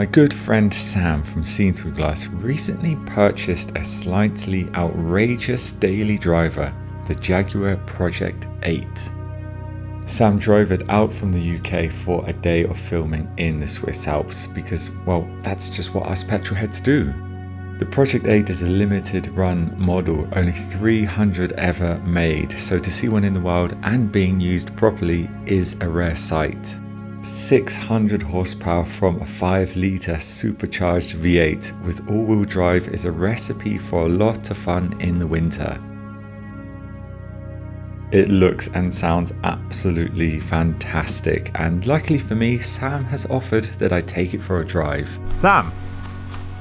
My good friend Sam from Seen Through Glass recently purchased a slightly outrageous daily driver, the Jaguar Project 8. Sam drove it out from the UK for a day of filming in the Swiss Alps because, well, that's just what us petrolheads do. The Project 8 is a limited run model, only 300 ever made, so to see one in the wild and being used properly is a rare sight. 600 horsepower from a 5-litre supercharged V8 with all-wheel drive is a recipe for a lot of fun in the winter. It looks and sounds absolutely fantastic, and luckily for me, Sam has offered that I take it for a drive. Sam!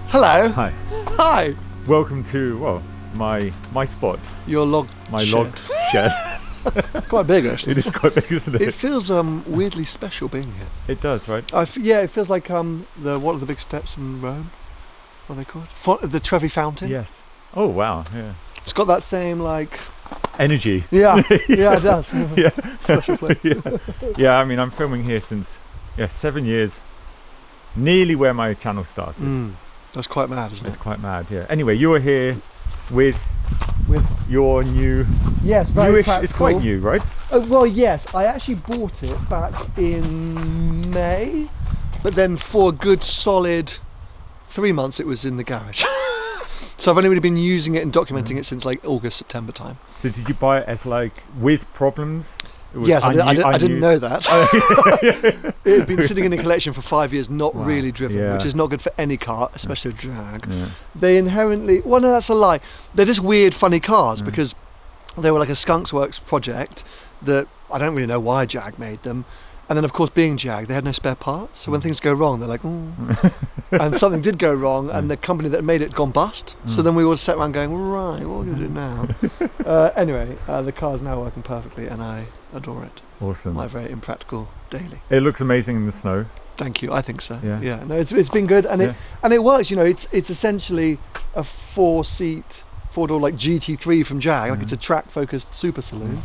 Hello! Hi. Hi! Welcome to, well, my spot. Your log log shed. It's quite big actually. It is quite big, isn't it? It feels weirdly special being here. It does, right? Yeah, it feels like what are the big steps in Rome? What are they called? The Trevi Fountain? Yes. Oh wow, yeah. It's got that same like... energy. Yeah, yeah, it does. Yeah. Special place. Yeah, I mean I'm filming here since 7 years. Nearly where my channel started. That's quite mad, isn't it? It's quite mad, yeah. Anyway, you are here with your new... Yes, very newish, practical. It's quite new, right? Well, yes. I actually bought it back in May, but then for a good solid 3 months it was in the garage. So I've only really been using it and documenting it since like August, September time. So did you buy it as like with problems? Yes, I didn't know that. It had been sitting in a collection for 5 years, not really driven, which is not good for any car, especially a Jag. Yeah. They inherently, well no, that's a lie. They're just weird, funny cars because they were like a Skunksworks project that I don't really know why Jag made them. And then of course being Jag, they had no spare parts. So when things go wrong, they're like, ooh. And something did go wrong and the company that made it gone bust. So then we all sat around going, right, what are we going to do now? Anyway, the car's now working perfectly and I adore it. Awesome. My very impractical daily. It looks amazing in the snow. Thank you, I think so. Yeah. No, it's been good and it works, you know, it's essentially a 4-door like GT3 from Jag, like it's a track focused super saloon,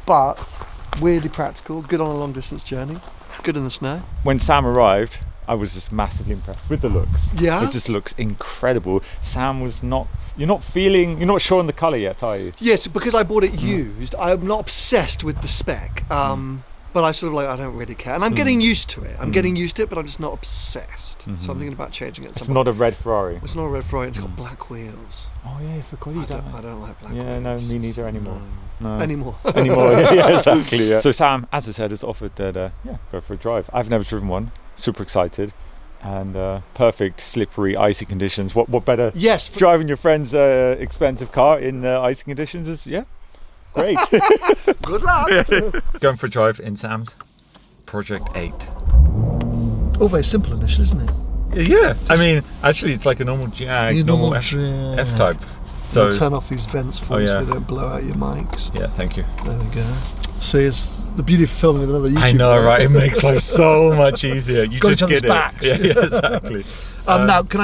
but weirdly practical, good on a long distance journey, good in the snow. When Sam arrived, I was just massively impressed with the looks. Yeah? It just looks incredible. Sam was you're not sure on the colour yet, are you? Yes, because I bought it used, I'm not obsessed with the spec, but I sort of like, I don't really care. And I'm getting used to it. I'm getting used to it, but I'm just not obsessed. So I'm thinking about changing it. It's not a red Ferrari. It's not a red Ferrari, it's got black wheels. Oh yeah, I forgot you don't. I don't like black wheels. Yeah, no, me neither anymore. No. Anymore. Yeah, exactly. Yeah. So Sam, as I said, has offered that go for a drive. I've never driven one. Super excited, and perfect slippery, icy conditions. What better? Yes. Driving your friend's expensive car in icy conditions is great. Good luck. Going for a drive in Sam's Project 8. Oh, very simple initial, isn't it? Yeah. I mean, actually, it's like a normal Jag, normal F-Type. So turn off these vents for you so they don't blow out your mics. Yeah, thank you. There we go. See, it's the beauty of filming with another YouTuber. I know, right? It makes life so much easier. You got just each other's get backs. it. Yeah, exactly. Now, can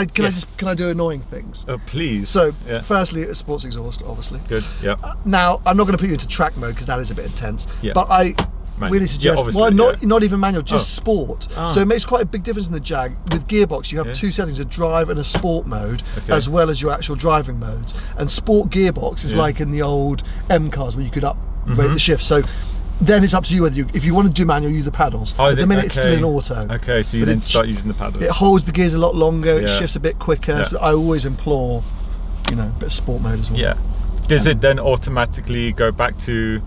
I do annoying things? Oh, please. So, firstly, a sports exhaust, obviously. Good. Yeah. Now, I'm not going to put you into track mode because that is a bit intense. Yeah. But I really suggest, not even manual, just sport. So it makes quite a big difference in the Jag. With gearbox, you have two settings: a drive and a sport mode, as well as your actual driving modes. And sport gearbox is like in the old M cars where you could rate the shift. So then it's up to you whether if you want to do manual, use the paddles. At the minute, it's still in auto. Okay, so you then start using the paddles. It holds the gears a lot longer. It shifts a bit quicker. So I always implore, a bit of sport mode as well. Yeah. Does it then automatically go back to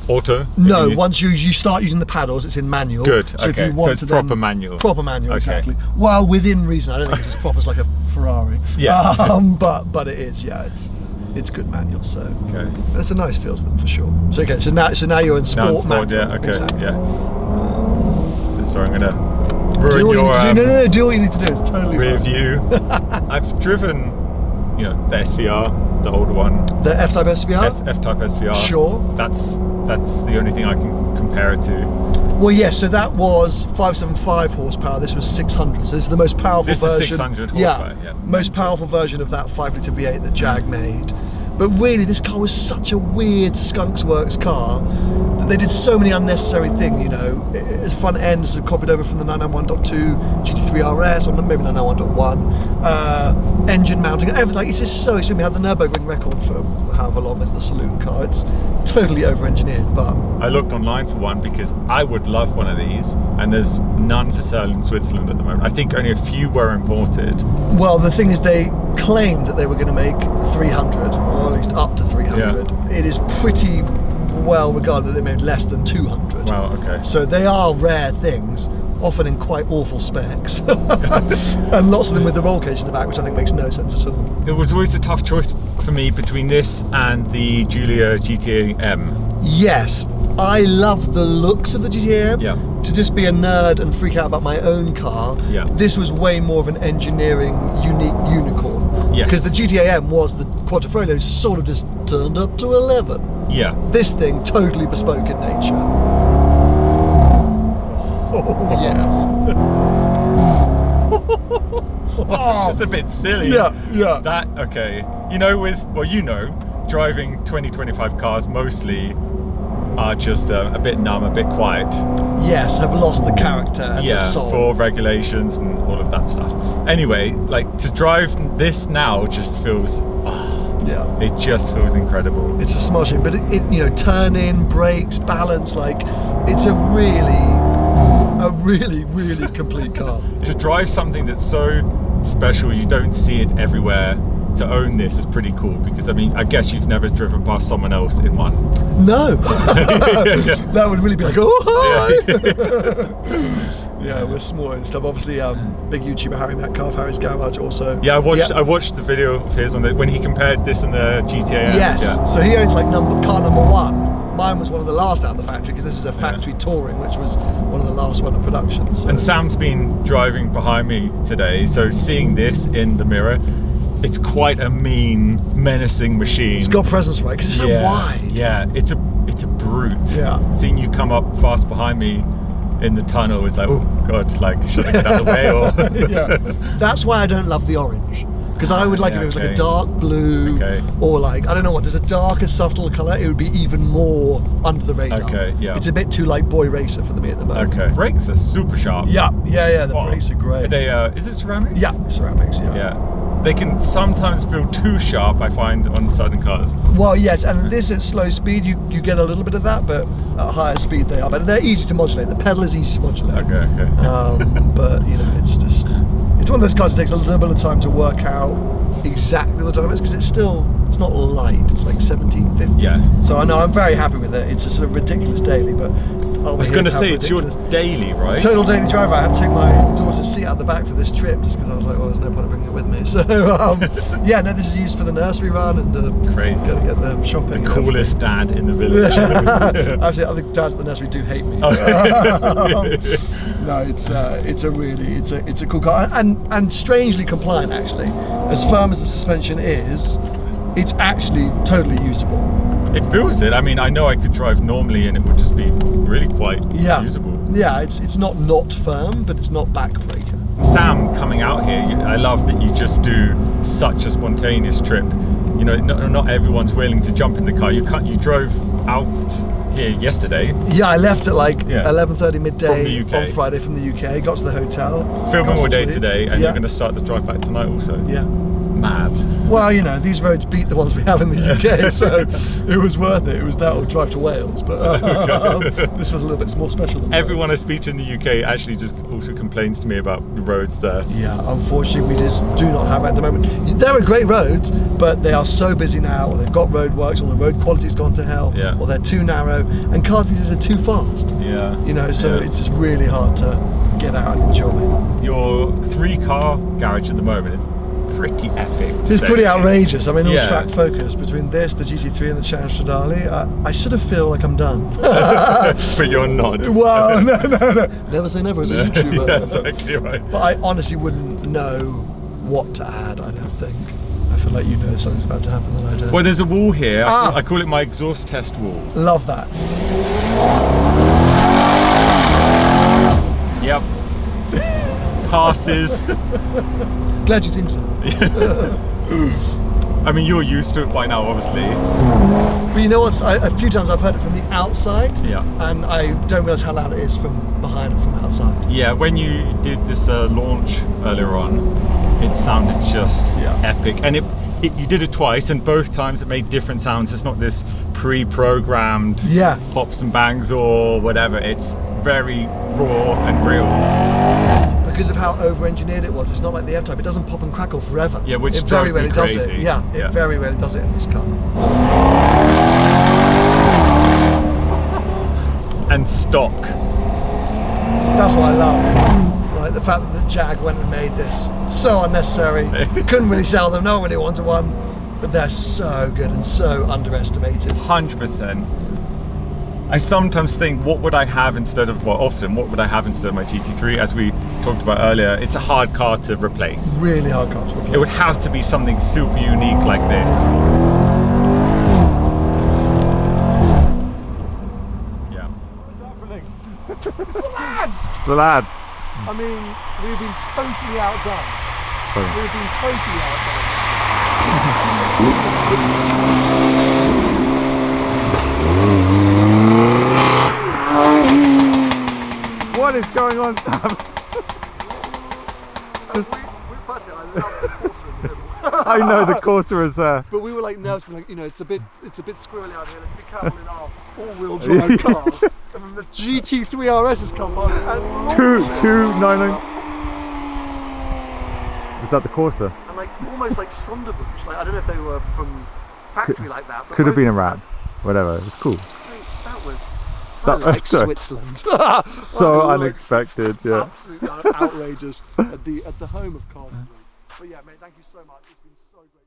auto? No, once you start using the paddles, it's in manual. Good. So if you want it's proper manual. Proper manual, exactly. Well, within reason. I don't think it's as proper as like a Ferrari. Yeah. But it is. Yeah, it's good manual. So and it's a nice feel to them for sure. So so now you're in sport manual. Yeah. Okay. Exactly. Yeah. Sorry, I'm gonna ruin your No. Do what you need to do. It's totally rear view. I've driven, the SVR, the older one. The F-Type SVR. F-Type SVR. Sure. That's the only thing I can compare it to. Well, yes. So that was 575 horsepower. This was 600. So this is the most powerful version. This is 600 horsepower. Yeah. Most powerful version of that 5-litre V8 that Jag made. But really, this car was such a weird Skunksworks car they did so many unnecessary things, you know. His front ends are copied over from the 991.2 GT3 RS, or maybe 991.1. Engine mounting, everything. Like, it's just so extreme. We had the Nürburgring record for however long as the saloon car. It's totally over-engineered, but... I looked online for one because I would love one of these, and there's none for sale in Switzerland at the moment. I think only a few were imported. Well, the thing is, they claimed that they were going to make 300, or at least up to 300. Yeah. It is pretty well regarded that they made less than 200. Wow, okay. So they are rare things, often in quite awful specs. And lots of them with the roll cage in the back, which I think makes no sense at all. It was always a tough choice for me between this and the Giulia GTA M. Yes, I love the looks of the GTA M. Yeah. To just be a nerd and freak out about my own car, Yeah. this was way more of an engineering unique unicorn. Yes. Because the GTA M was the Quadrifoglio sort of just turned up to 11. Yeah. This thing totally bespoke in nature. Oh, yes. It's just a bit silly. Yeah, yeah. That, okay. You know, driving 2025 cars mostly are just a bit numb, a bit quiet. Yes, have lost the character and the soul. For regulations and all of that stuff. Anyway, like, to drive this now just feels, Yeah. it just feels incredible. It's a smashing, but it you know, turn in, brakes, balance, like, it's a really complete car. To drive something that's so special, you don't see it everywhere, to own this is pretty cool, because I mean, I guess you've never driven past someone else in one. No. That would really be like, oh, hi. Yeah, we're small and stuff. Obviously, big YouTuber Harry Metcalf, Harry's Garage also. Yeah, I watched the video of his when he compared this and the GTA. Yes. Yeah. So he owns like car number 1. Mine was one of the last out of the factory, because this is a factory touring, which was one of the last one of production. So. And Sam's been driving behind me today, so seeing this in the mirror, it's quite a mean, menacing machine. It's got presence, right? Because it's so wide. Yeah, it's a brute. Yeah. Seeing you come up fast behind me in the tunnel, it's like, oh god, like, should I get out of the way? Or Yeah. That's why I don't love the orange. Because I would like if it was like a dark blue, or like, I don't know what, there's a darker, subtle colour, it would be even more under the radar. Okay, yeah. It's a bit too like boy racer for me at the moment. Okay. Brakes are super sharp. Yeah, the brakes are great. Are they, is it ceramics? Yeah, ceramics, Yeah. They can sometimes feel too sharp, I find, on certain cars. Well, yes, and this at slow speed, you get a little bit of that, but at higher speed they are better. They're easy to modulate. The pedal is easy to modulate. Okay. But, you know, it's one of those cars that takes a little bit of time to work out exactly the dynamics, because it's not light. It's like 1750. Yeah. So I know I'm very happy with it. It's a sort of ridiculous daily, but I was going to say, it's your daily, right? Total daily driver. I had to take my daughter's seat out the back for this trip, just because I was like, well, there's no point in bringing it with me. So this is used for the nursery run and crazy. Got to get the shopping. The coolest dad in the village. Actually, I think dads at the nursery do hate me. Oh. No, it's a cool car, and strangely compliant actually. As firm as the suspension is, it's actually totally usable. It feels it. I mean, I know I could drive normally and it would just be really quite usable. Yeah, it's not firm, but it's not backbreaker. Sam coming out here, I love that you just do such a spontaneous trip. You know, not everyone's willing to jump in the car. You drove out here yesterday. Yeah, I left at like 11:30 midday from the UK. on Friday from the UK. Got to the hotel. Filming all day today, and you're going to start the drive back tonight also. Yeah. Mad. Well, you know, these roads beat the ones we have in the UK, so it was worth it. It was that or drive to Wales, but this was a little bit more special than everyone I speak to in the UK actually just also complains to me about the roads there. Yeah, unfortunately we just do not have it at the moment. There are great roads, but they are so busy now, or they've got roadworks, or the road quality's gone to hell, or they're too narrow, and cars these days are too fast. Yeah. You know, so it's just really hard to get out and enjoy. Your 3-car garage at the moment is pretty epic. It's pretty outrageous. I mean, all Yeah. track focus between this, the GT3 and the Challenge Stradale. I sort of feel like I'm done. But you're not. Well, no. Never say never as a YouTuber. Yeah, exactly right. But I honestly wouldn't know what to add, I don't think. I feel like you know something's about to happen that I don't. Well, there's a wall here. I call it my exhaust test wall. Love that. Yep. Passes. Glad you think so. I mean, you're used to it by now, obviously. But you know what? A few times I've heard it from the outside, Yeah. and I don't realise how loud it is from behind or from outside. Yeah, when you did this launch earlier on, it sounded just epic. And you did it twice, and both times it made different sounds. It's not this pre-programmed pops and bangs or whatever. It's very raw and real. Because of how over-engineered it was, it's not like the F-Type. It doesn't pop and crackle forever. Yeah, which it very rarely does it. crazy. Yeah, it very rarely does it in this car. And stock. That's what I love. Like the fact that the Jag went and made this so unnecessary. Couldn't really sell them. No one really wanted one, but they're so good and so underestimated. 100%. I sometimes think, what would I have instead of, well, often, what would I have instead of my GT3? As we talked about earlier, it's a hard car to replace. Really hard car to replace. It would have to be something super unique like this. Yeah. It's the lads! It's the lads. I mean, we've been totally outdone. We've been totally outdone. What is going on, Sam? Firstly, I love the Corsa in the middle. I know the Corsa is there. But we were like nervous, we're like, you know, it's a bit squirrely out here. Let's be careful in our all-wheel drive cars. And then the GT3 RS has come by and 299. Is that the Corsa? And like almost like Sonderwunsch. Like I don't know if they were from factory like that. But Could have been a rat. Whatever. It was cool. That was. That like sorry. Switzerland. So unexpected. Yeah. Absolutely outrageous at the home of cars. But yeah, mate, thank you so much. It's been so great.